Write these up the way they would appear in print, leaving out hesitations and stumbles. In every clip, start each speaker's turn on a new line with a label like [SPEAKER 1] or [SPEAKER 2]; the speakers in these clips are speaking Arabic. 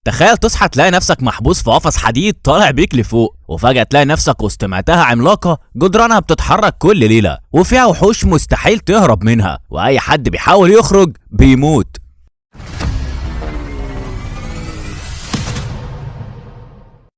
[SPEAKER 1] تخيل تصحى تلاقي نفسك محبوس في قفص حديد طالع بيك لفوق، وفجأة تلاقي نفسك وسط متاهة عملاقة جدرانها بتتحرك كل ليلة، وفيها وحوش مستحيل تهرب منها، وأي حد بيحاول يخرج بيموت.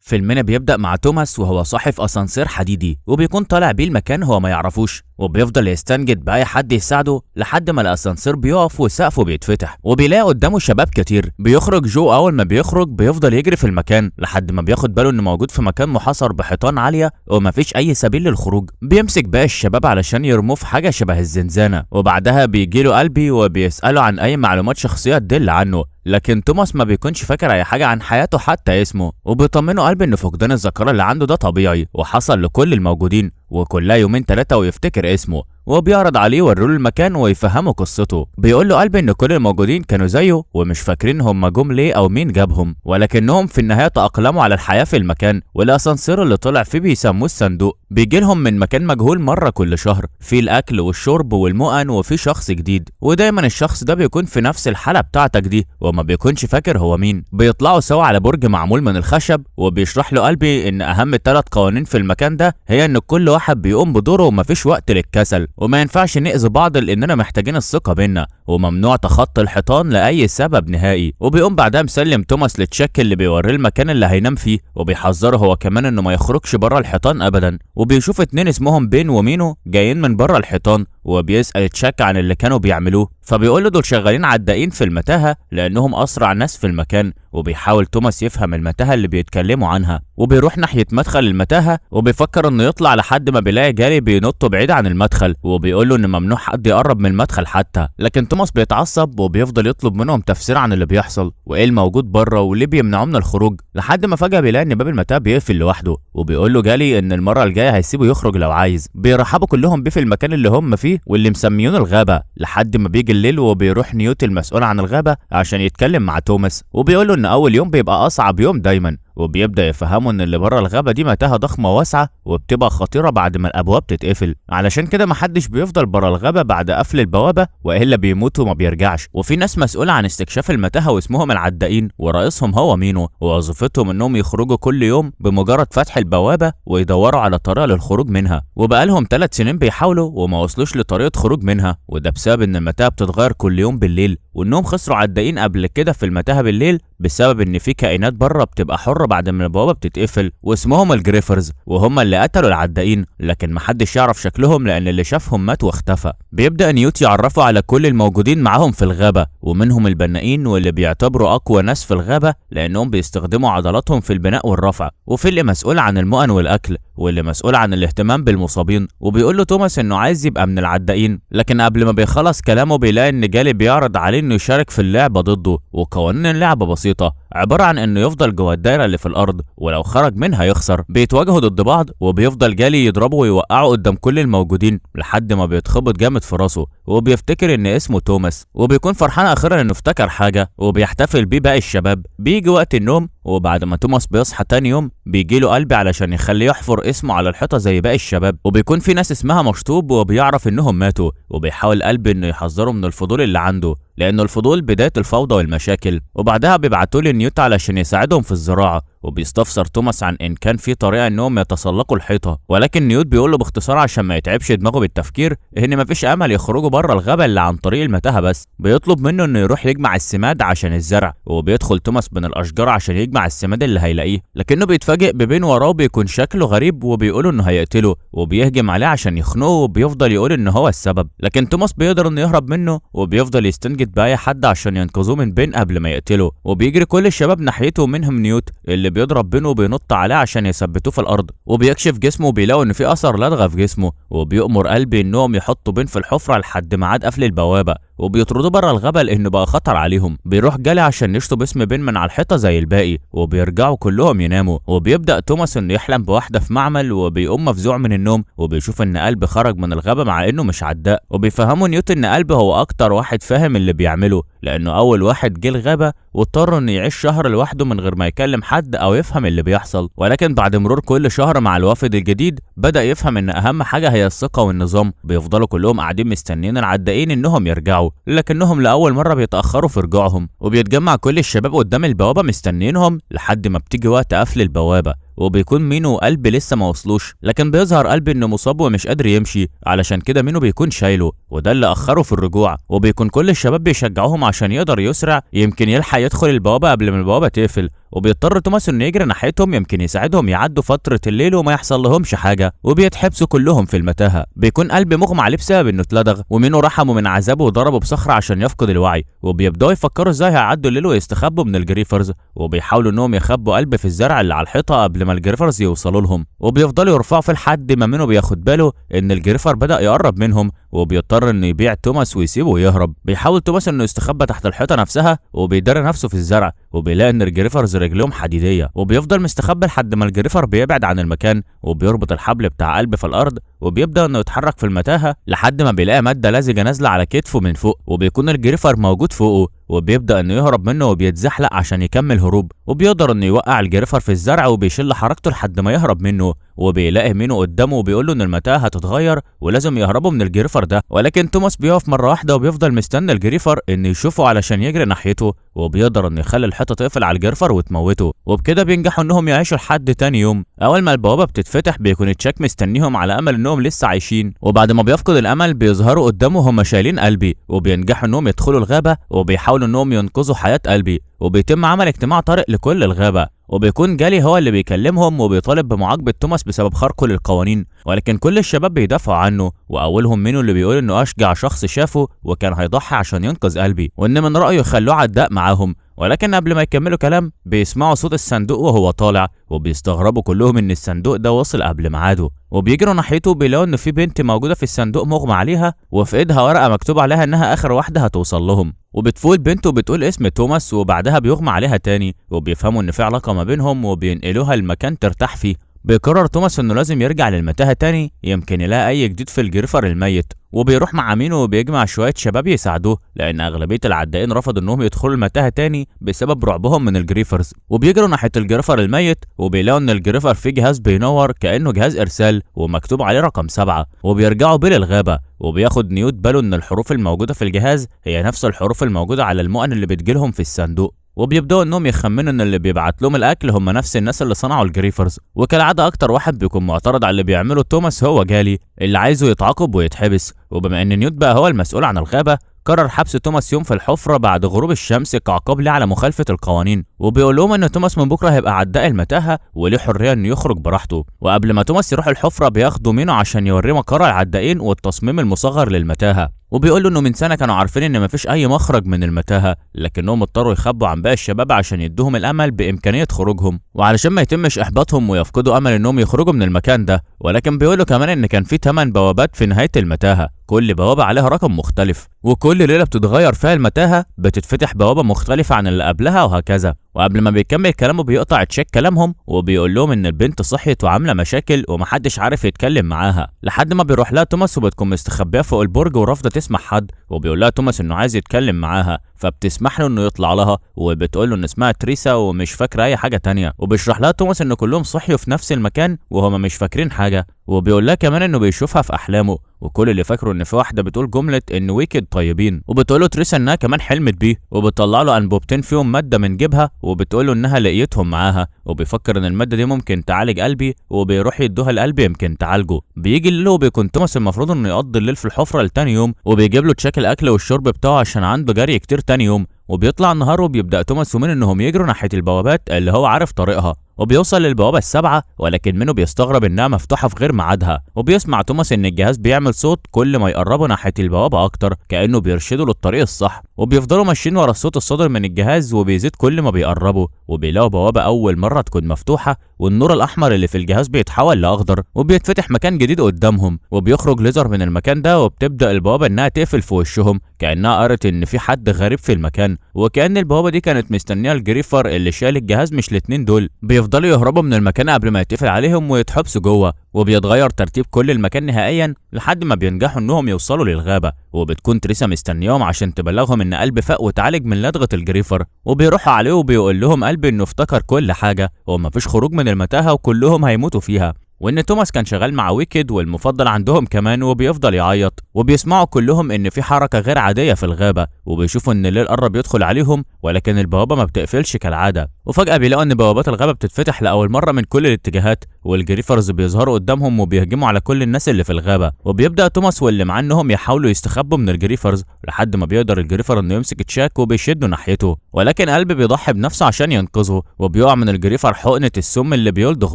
[SPEAKER 1] فيلمنا بيبدأ مع توماس وهو صاحي في اسانسير حديدي، وبيكون طالع بيه المكان هو ما يعرفوش، وبيفضل يستنجد بأي حد يساعده لحد ما الاسانسير بيقف وسقفه بيتفتح، وبيلاقي قدامه شباب كتير. بيخرج جو، اول ما بيخرج بيفضل يجري في المكان لحد ما بياخد باله انه موجود في مكان محاصر بحيطان عالية ومفيش اي سبيل للخروج. بيمسك باقي الشباب علشان يرموه في حاجة شبه الزنزانة، وبعدها بيجيله قلبي وبيسأله عن اي معلومات شخصية تدل عنه، لكن توماس ما بيكونش فاكر اي حاجه عن حياته حتى اسمه، وبيطمنه قلبي ان فقدان الذاكره اللي عنده ده طبيعي وحصل لكل الموجودين، وكلها يومين 3 ويفتكر اسمه، وبيعرض عليه يوريله المكان ويفهمه قصته. بيقول له قلبي ان كل الموجودين كانوا زيه ومش فاكرين هم جم ليه او مين جابهم، ولكنهم في النهايه تاقلموا على الحياه في المكان، والاسانسير اللي طلع فيه بيسموه الصندوق. بيجي لهم من مكان مجهول مره كل شهر، فيه الاكل والشرب والمؤن وفيه شخص جديد، ودايما الشخص ده بيكون في نفس الحاله بتاعتك دي وما بيكونش فاكر هو مين. بيطلعوا سوا على برج معمول من الخشب، وبيشرح له قلبي ان اهم 3 قوانين في المكان ده هي ان كل واحد بيقوم بدوره ومفيش وقت للكسل، وما ينفعش نأذي بعض لاننا محتاجين الثقه بينا، وممنوع تخطي الحيطان لاي سبب نهائي. وبيقوم بعدها مسلم توماس لتشيك اللي بيوريه المكان اللي هينام فيه، وبيحذره هو كمان انه ما يخرجش بره الحيطان ابدا. وبيشوف 2 اسمهم بين ومينو جايين من بره الحيطان، وبيسأل تشاك عن اللي كانوا بيعملوه، فبيقول له دول شغالين عدائين في المتاهه لانهم اسرع ناس في المكان. وبيحاول توماس يفهم المتاهه اللي بيتكلموا عنها، وبيروح ناحيه مدخل المتاهه وبيفكر انه يطلع لحد ما بيلاقي جاري بينط بعيد عن المدخل، وبيقول له ان ممنوع حد يقرب من المدخل حتى. لكن توماس بيتعصب وبيفضل يطلب منهم تفسير عن اللي بيحصل وايه الموجود بره وليه بيمنعوه من الخروج، لحد ما فجاه بيلاقي ان باب المتاهه بيقفل لوحده، وبيقول له جالي ان المره الجايه هيسيبه يخرج لو عايز. بيرحبوا كلهم بيه في المكان اللي هم فيه واللي مسميونه الغابه، لحد ما بيجي الليل وبيروح نيوت المسؤول عن الغابه عشان يتكلم مع توماس، وبيقول له ان اول يوم بيبقى اصعب يوم دايما، وبيبدأ يفهموا ان اللي بره الغابة دي متاهة ضخمة واسعة وبتبقى خطيرة بعد ما الابواب تتقفل، علشان كده محدش بيفضل بره الغابة بعد قفل البوابة والا بيموت وما بيرجعش. وفي ناس مسؤولة عن استكشاف المتاهة واسمهم العدائين، ورئيسهم هو مينو، ووظيفتهم انهم يخرجوا كل يوم بمجرد فتح البوابة ويدوروا على طريقة للخروج منها، وبقالهم 3 سنين بيحاولوا وما وصلوش لطريقة خروج منها، وده بسبب ان المتاهة بتتغير كل يوم بالليل، وانهم خسروا عدائين قبل كده في المتاهة بالليل بسبب ان في كائنات بره بتبقى حرة بعد ما البوابه بتتقفل، واسمهم الجريفرز، وهم اللي قتلوا العدائين، لكن محدش يعرف شكلهم لان اللي شافهم مات واختفى. بيبدا نيوت يعرفوا على كل الموجودين معاهم في الغابه، ومنهم البنائين واللي بيعتبروا اقوى ناس في الغابه لانهم بيستخدموا عضلاتهم في البناء والرفع، وفي اللي مسؤول عن المؤن والاكل، واللي مسؤول عن الاهتمام بالمصابين. وبيقول له توماس انه عايز يبقى من العدائين، لكن قبل ما بيخلص كلامه بيلاقي ان جالي بيعرض عليه انه يشارك في اللعبه ضده، وقوانين اللعبه بسيطه، عباره عن انه يفضل جوه الدايره اللي في الارض ولو خرج منها يخسر. بيتواجهوا ضد بعض وبيفضل جالي يضربه ويوقعه قدام كل الموجودين لحد ما بيتخبط جامد في راسه، وبيفتكر ان اسمه توماس، وبيكون فرحان اخيرا انه افتكر حاجه، وبيحتفل بيه باقي الشباب. بيجي وقت النوم، وبعد ما توماس بيصحى تاني يوم بيجيله قلبي علشان يخليه يحفر اسمه على الحيطه زي باقي الشباب، وبيكون في ناس اسمها مشطوب وبيعرف انهم ماتوا، وبيحاول قلبي انه يحذره من الفضول اللي عنده لانه الفضول بدايه الفوضى والمشاكل. وبعدها بيبعتوا له نيوت علشان يساعدهم في الزراعه، وبيستفسر توماس عن ان كان في طريقه انهم يتسلقوا الحيطه، ولكن نيوت بيقول له باختصار عشان ما يتعبش دماغه بالتفكير ان مفيش امل يخرجوا بره الغابه الا عن طريق المتاهه بس. بيطلب منه انه يروح يجمع السماد عشان الزرع، وبيدخل توماس بين الاشجار عشان يجمع السماد اللي هيلاقيه، لكنه بيتفاجئ ببين وراه بيكون شكله غريب وبيقولوا انه هيقتله، وبيهجم عليه عشان يخنقه، وبيفضل يقول ان هو السبب، لكن توماس بيقدر انه يهرب منه، وبيفضل يستنجد باي حد عشان ينقذوه من بين قبل ما يقتله. وبيجري كل الشباب ناحيته منهم نيوت اللي بيضرب بينه وبينط عليه عشان يثبتوه في الارض، وبيكشف جسمه وبيلاقوا ان في اثر لدغه في جسمه، وبيأمر قلبي انهم يحطوا بين في الحفره لحد ميعاد قفل البوابه، وبيطردوه بره الغابه لانه بقى خطر عليهم. بيروح جالي عشان يشطب اسم بين من على الحيطه زي الباقي، وبيرجعوا كلهم يناموا، وبيبدا توماس انه يحلم بواحده في معمل، وبيقوم مفزوع من النوم وبيشوف ان قلب خرج من الغابه مع انه مش عداء، وبيفهموا نيوت ان قلب هو اكتر واحد فاهم اللي بيعمله لانه اول واحد جه الغابه واضطر انه يعيش شهر لوحده من غير ما يكلم حد او يفهم اللي بيحصل. ولكن بعد مرور كل شهر مع الوافد الجديد بدا يفهم ان اهم حاجه هي الثقه والنظام. بيفضلوا كلهم قاعدين مستنيين العدائين انهم يرجعوا، يرجعوا، لكنهم لأول مرة بيتأخروا في رجوعهم. وبيتجمع كل الشباب قدام البوابة مستنينهم لحد ما بتيجي وقت قفل البوابة، وبيكون مينو وقلب لسه ما وصلوش، لكن بيظهر قلب انه مصاب ومش قادر يمشي، علشان كده مينو بيكون شايله، وده اللي اخره في الرجوع. وبيكون كل الشباب بيشجعوهم عشان يقدر يسرع يمكن يلحق يدخل البوابة قبل ما البوابة تقفل. وبيضطر توماس انه يجري ناحيتهم يمكن يساعدهم يعدوا فترة الليل وما يحصل لهمش حاجة، وبيتحبسوا كلهم في المتاهة. بيكون قلب مغمى عليه بسبب انه اتلدغ، ومينو رحمه من عذابه وضربه بصخرة عشان يفقد الوعي. وبيبداوا يفكروا ازاي هيعدوا الليل ويستخبوا من الجريفرز، وبيحاولوا انهم يخبوا قلب في الزرع اللي على الحيطة قبل ما الجريفرز يوصلوا لهم. وبيفضلوا يرفعوا في لحد ما مينو بياخد باله ان الجريفر بدأ يقرب منهم، وبيضطر انه يبيع توماس ويسيبه ويهرب. بيحاول توماس انه يستخبى تحت الحيطة نفسها، وبيدري نفسه في الزرع، وبيلاقي ان الجريفرز رجلهم حديدية، وبيفضل مستخبي لحد ما الجريفر بيبعد عن المكان، وبيربط الحبل بتاع قلب في الارض، وبيبدأ انه يتحرك في المتاهة لحد ما بيلاقي مادة لزجة نازلة على كتفه من فوق، وبيكون الجريفر موجود فوقه، وبيبدأ انه يهرب منه وبيتزحلق عشان يكمل هروب. وبيقدر انه يوقع الجريفر في الزرع وبيشل حركته لحد ما يهرب منه. وبيلاقي مينو قدامه وبيقول له ان المتاهه هتتغير ولازم يهربوا من الجريفر ده، ولكن توماس بيقف مره واحده وبيفضل مستني الجريفر انه يشوفه علشان يجري ناحيته، وبيقدر انه يخلي الحيطه تقفل على الجريفر وتموته. وبكده بينجحوا انهم يعيشوا لحد تاني يوم. اول ما البوابه بتتفتح بيكون تشاك مستنيهم على امل انهم لسه عايشين، وبعد ما بيفقد الامل بيظهروا قدامه هم شايلين قلبي، وبينجحوا انهم يدخلوا الغابه وبيحاولوا انهم ينقذوا حياه قلبي. وبيتم عمل اجتماع طارئ لكل الغابه، وبيكون جالي هو اللي بيكلمهم وبيطالب بمعاقبة توماس بسبب خرقه للقوانين، ولكن كل الشباب بيدافعوا عنه، واولهم مينو اللي بيقول انه اشجع شخص شافه وكان هيضحي عشان ينقذ قلبي، وان من رأيه يخلوه عداء معاهم. ولكن قبل ما يكملوا كلام بيسمعوا صوت الصندوق وهو طالع، وبيستغربوا كلهم ان الصندوق ده وصل قبل ميعاده، وبيجروا ناحيته بيلاقوا ان في بنت موجوده في الصندوق مغمى عليها، وفي ايدها ورقه مكتوب عليها انها اخر واحده هتوصل لهم. وبتفوق البنت وبتقول اسم توماس، وبعدها بيغمى عليها تاني، وبيفهموا ان في علاقه ما بينهم وبينقلوها لمكان ترتاح فيه. بيقرر توماس انه لازم يرجع للمتاهه تاني يمكن يلاقي اي جديد في الجريفر الميت، وبيروح مع مينو وبيجمع شويه شباب يساعدوه، لان اغلبيه العدائين رفضوا انهم يدخلوا المتاهه تاني بسبب رعبهم من الجريفرز. وبيجروا ناحيه الجريفر الميت وبيلاقوا ان الجريفر فيه جهاز بينور كانه جهاز ارسال ومكتوب عليه رقم 7، وبيرجعوا بيه للغابه. وبياخد نيوت باله ان الحروف الموجوده في الجهاز هي نفس الحروف الموجوده على المؤن اللي بتجيلهم في الصندوق، وبيبداوا انهم يخمنوا ان اللي بيبعت لهم الاكل هم نفس الناس اللي صنعوا الجريفرز. وكالعاده اكتر واحد بيكون معترض على اللي بيعمله توماس هو جالي اللي عايزه يتعاقب ويتحبس، وبما ان نيوت بقى هو المسؤول عن الغابه قرر حبس توماس يوم في الحفره بعد غروب الشمس كعقاب ليه على مخالفه القوانين. وبيقول لهم ان توماس من بكره هيبقى عداء المتاهه وليه حريه انه يخرج براحته. وقبل ما توماس يروح الحفره بياخدوا مينو عشان يوريه مقر العدائين والتصميم المصغر للمتاهه، وبيقول له انه من سنه كانوا عارفين ان مفيش اي مخرج من المتاهه، لكنهم اضطروا يخبوا عن باقي الشباب عشان يدوهم الامل بامكانيه خروجهم، وعلشان ما يتمش احباطهم ويفقدوا امل انهم يخرجوا من المكان ده. ولكن بيقولوا كمان ان كان في 8 بوابات في نهايه المتاهه، كل بوابه عليها رقم مختلف، وكل ليله بتتغير فيها المتاهه بتتفتح بوابه مختلفه عن اللي قبلها وهكذا. وقبل ما بيكمل كلامه بيقطع تشيك كلامهم وبيقول لهم ان البنت صحيت وعامله مشاكل ومحدش عارف يتكلم معاها، لحد ما بيروح لها توماس وبتكون مستخبيه فوق البرج ورافضه تسمع حد، وبيقول لها توماس انه عايز يتكلم معاها، فبتسمح له انه يطلع لها، وبتقول له ان اسمها تريسا ومش فاكره اي حاجه تانية. وبيشرح لها توماس ان كلهم صحيوا في نفس المكان وهما مش فاكرين حاجه، وبيقول لها كمان انه بيشوفها في احلامه، وكل اللي فاكره ان في واحده بتقول جمله ان ويكد طيبين، وبتقول له تريسا انها كمان حلمت بيه، وبتطلع له انبوبتين فيهم ماده من جيبها وبتقول له انها لقيتهم معاها، وبيفكر ان الماده دي ممكن تعالج قلبي، وبيروح يدوها لقلبي يمكن تعالجه. بيجي الليل وبيكون توماس المفروض انه يقضي الليل في الحفره لتاني يوم، وبيجيب له تشيك الاكل والشرب بتاعه عشان عنده جري كتير تاني يوم. وبيطلع النهار وبيبدأ توماس ومين انهم يجروا ناحية البوابات اللي هو عارف طريقها، وبيوصل للبوابة ال7 ولكن منه بيستغرب انها مفتوحة في غير ميعادها. وبيسمع توماس ان الجهاز بيعمل صوت كل ما يقربوا ناحية البوابة اكتر كأنه بيرشده للطريق الصح، وبيفضلوا ماشيين ورا الصوت الصادر من الجهاز وبيزيد كل ما بيقربوا، وبيلاقوا بوابة اول مرة تكون مفتوحة والنور الاحمر اللي في الجهاز بيتحول لاخضر، وبيتفتح مكان جديد قدامهم، وبيخرج ليزر من المكان ده، وبتبدأ البوابة انها تقفل في وشهم كأنها قرت ان في حد غريب في المكان، وكأن البوابة دي كانت مستنية الجريفر اللي شال الجهاز مش الاتنين دول. بيفضلوا يهربوا من المكان قبل ما يتقفل عليهم ويتحبسوا جوه، وبيتغير ترتيب كل المكان نهائيا لحد ما بينجحوا انهم يوصلوا للغابة، وبتكون تريسا مستنياهم عشان تبلغهم ان قلب فاق وتعالج من لدغة الجريفر، وبيروحوا عليه وبيقول لهم قلب انه افتكر كل حاجة ومفيش خروج من المتاهة وكلهم هيموتوا فيها. وان توماس كان شغال مع ويكيد والمفضل عندهم كمان، وبيفضل يعيط. وبيسمعوا كلهم ان في حركه غير عاديه في الغابه، وبيشوفوا ان الليل قرب يدخل عليهم، ولكن البوابه ما بتقفلش كالعاده. وفجاه بيلاقوا ان بوابات الغابه بتتفتح لاول مره من كل الاتجاهات، والجريفرز بيظهروا قدامهم وبيهجموا على كل الناس اللي في الغابه. وبيبدا توماس واللي معاه انهم يحاولوا يستخبوا من الجريفرز لحد ما بيقدر الجريفر انه يمسك تشاك وبيشده ناحيته، ولكن قلب بيضحي بنفسه عشان ينقذه، وبيقع من الجريفر حقنه السم اللي بيلدغ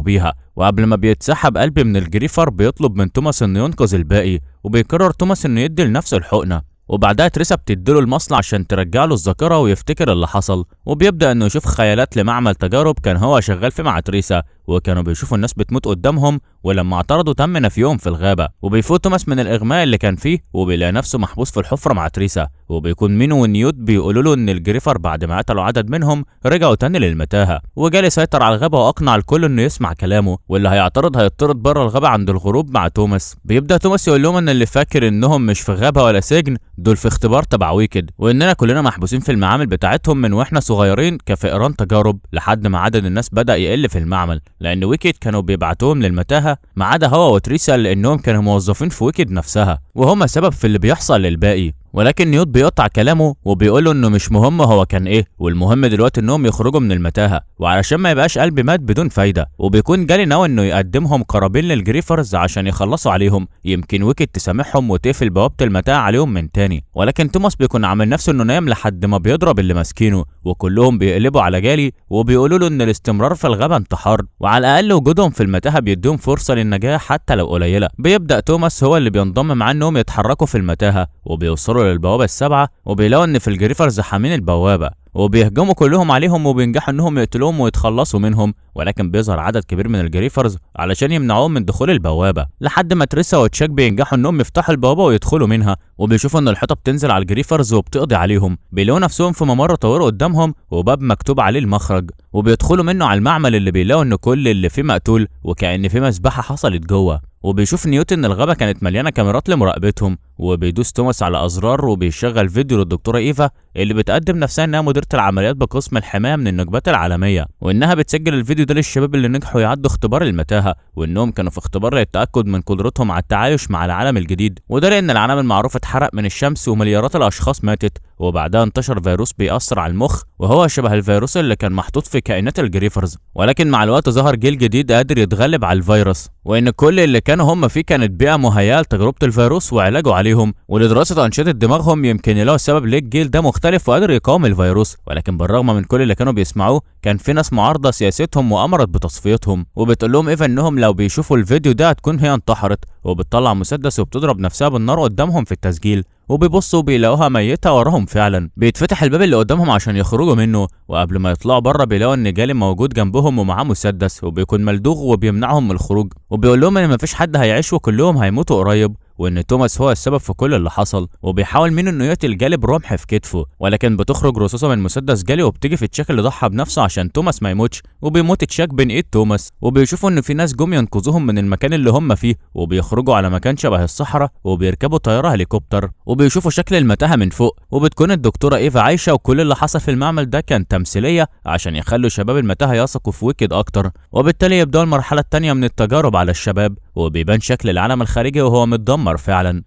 [SPEAKER 1] بيها. وقبل ما بيتسحب قلب من الجريفر بيطلب من توماس انه ينقذ الباقي، وبيقرر توماس انه يدي لنفسه الحقنه. وبعدها تريسا بتديله المصل عشان ترجع له الذاكره ويفتكر اللي حصل. وبيبدا انه يشوف خيالات لمعمل تجارب كان هو شغال فيه مع تريسا، وكانوا بيشوفوا الناس بتموت قدامهم، ولما اعترضوا تم نفيهم في الغابه. وبيفوت توماس من الاغماء اللي كان فيه، وبيلاقي نفسه محبوس في الحفره مع تريسا. وبيكون مينو ونيوت بيقولوا له ان الجريفر بعد ما قتلوا عدد منهم رجعوا تاني للمتاهه، وجالي سيطر على الغابه واقنع الكل انه يسمع كلامه، واللي هيعترض هيطرد بره الغابه عند الغروب مع توماس. بيبدا توماس يقول لهم ان اللي فاكر انهم مش في غابه ولا سجن، دول في اختبار تبع ويكيد، واننا كلنا محبوسين في المعامل بتاعتهم من واحنا صغيرين كفئران تجارب، لحد ما عدد الناس بدا يقل في المعمل، لان ويكيد كانوا بيبعتوهم للمتاهه ما عدا هو وتريسا لانهم كانوا موظفين في ويكيد نفسها، وهم سبب في اللي بيحصل للباقي. ولكن نيوت بيقطع كلامه وبيقول له انه مش مهم هو كان ايه، والمهم دلوقتي انهم يخرجوا من المتاهه، وعلشان ما يبقاش قلب مات بدون فايده. وبيكون جالي ناوي انه يقدمهم قرابين للجريفرز عشان يخلصوا عليهم، يمكن ويكيد تسامحهم وتقفل بوابه المتاهه عليهم من تاني. ولكن توماس بيكون عامل نفسه انه نايم لحد ما بيضرب اللي ماسكينه، وكلهم بيقلبوا على جالي وبيقولوا له ان الاستمرار في الغابه انتحار، وعلى الاقل وجودهم في المتاهه بيديهم فرصه للنجاه حتى لو قليله. بيبدا توماس هو اللي بينضم مع انهم يتحركوا في المتاهه، وبيوصلوا للبوابه السبعه، وبيلاقوا ان في الجريفرز حامين البوابه، وبيهجموا كلهم عليهم وبينجحوا انهم يقتلوهم ويتخلصوا منهم. ولكن بيظهر عدد كبير من الجريفرز علشان يمنعوهم من دخول البوابه، لحد ما تريسا وتشاك بينجحوا انهم يفتحوا البوابه ويدخلوا منها، وبيشوفوا ان الحيطه بتنزل على الجريفرز وبتقضي عليهم. بيلاقوا نفسهم في ممر طويل قدامهم وباب مكتوب عليه المخرج، وبيدخلوا منه على المعمل اللي بيلاقوا ان كل اللي فيه مقتول، وكأن في مسبحه حصلت جوه. وبيشوف نيوت ان الغابه كانت مليانه كاميرات لمراقبتهم، وبيدوس توماس على ازرار وبيشغل فيديو للدكتوره ايفا اللي بتقدم نفسها انها مديره العمليات بقسم الحمايه من النكبات العالميه، وانها بتسجل الفيديو ده للشباب اللي نجحوا يعدوا اختبار المتاهه، وانهم كانوا في اختبار للتاكد من قدرتهم على التعايش مع العالم الجديد، وده لان العالم المعروف اتحرق من الشمس ومليارات الاشخاص ماتت، وبعدها انتشر فيروس بيأثر على المخ وهو شبه الفيروس اللي كان محطوط في كائنات الجريفرز. ولكن مع الوقت ظهر جيل جديد قادر يتغلب على الفيروس، وان كل اللي كانوا هم فيه كانت بيئه مهيئه لتجربه الفيروس وعلاجه عليهم، ولدراسه انشطه دماغهم يمكن يلاقوا السبب ليه الجيل ده مختلف وقادر يقاوم الفيروس. ولكن بالرغم من كل اللي كانوا بيسمعوه كان في ناس معارضه سياستهم وامرت بتصفيتهم، وبتقول لهم ايفا انهم لو بيشوفوا الفيديو ده هتكون هي انتحرت، وبتطلع مسدس وبتضرب نفسها بالنار قدامهم في التسجيل، وبيبصوا بيلاقوها ميته وراهم فعلا. بيتفتح الباب اللي قدامهم عشان يخرجوا منه، وقبل ما يطلعوا بره بيلاقوا ان جالي موجود جنبهم ومعاه مسدس وبيكون ملدوغ وبيمنعهم من الخروج، وبيقول لهم ان مفيش حد هيعيش وكلهم هيموتوا قريب، وان توماس هو السبب في كل اللي حصل. وبيحاول مينو انه يقتل جالي برمح في كتفه، ولكن بتخرج رصاصه من مسدس جالي وبتيجي في تشاك اللي ضحى بنفسه عشان توماس ما يموتش، وبيموت تشاك بين ايد توماس. وبيشوفوا ان في ناس جم ينقذوهم من المكان اللي هم فيه، وبيخرجوا على مكان شبه الصحراء وبيركبوا طياره هليكوبتر، وبيشوفوا شكل المتاهه من فوق، وبتكون الدكتوره ايفا عايشه، وكل اللي حصل في المعمل ده كان تمثيليه عشان يخلوا شباب المتاهه يثقوا في ويكيد اكتر. وبالتالي يبداوا المرحله الثانيه من التجارب على الشباب، وبيبان شكل العالم الخارجي وهو متدمر فعلا.